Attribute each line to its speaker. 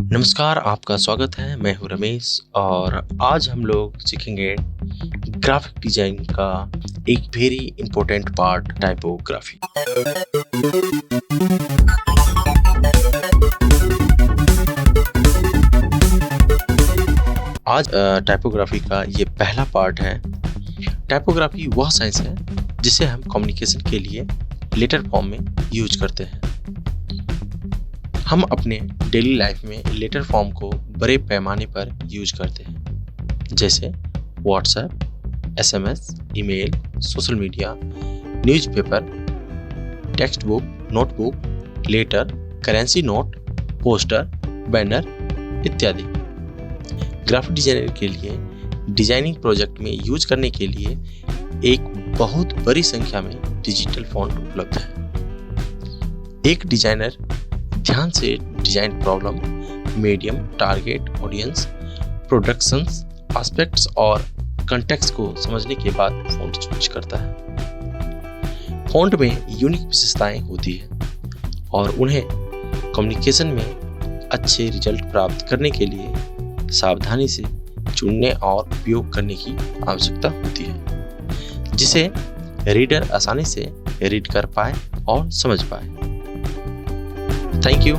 Speaker 1: नमस्कार, आपका स्वागत है। मैं हूं रमेश और आज हम लोग सीखेंगे ग्राफिक डिजाइन का एक वेरी इंपॉर्टेंट पार्ट, टाइपोग्राफी। आज टाइपोग्राफी का ये पहला पार्ट है। टाइपोग्राफी वह साइंस है जिसे हम कम्युनिकेशन के लिए लेटर फॉर्म में यूज करते हैं। हम अपने डेली लाइफ में लेटर फॉर्म को बड़े पैमाने पर यूज करते हैं, जैसे WhatsApp, SMS, email, social media, newspaper, text book, notebook, letter, currency note, poster, banner इत्यादि। ग्राफिक डिजाइनर के लिए डिजाइनिंग प्रोजेक्ट में यूज करने के लिए एक बहुत बड़ी संख्या में डिजिटल फॉन्ट उपलब्ध है। एक डिजाइनर ध्यान से design problem, medium, target audience, productions, aspects और कॉन्टेक्स्ट को समझने के बाद फॉन्ट चूज करता है। फॉन्ट में यूनिक विशेषताएं होती है और उन्हें कम्युनिकेशन में अच्छे रिजल्ट प्राप्त करने के लिए सावधानी से चुनने और उपयोग करने की आवश्यकता होती है, जिसे रीडर आसानी से रीड कर पाए और समझ पाए। Thank you.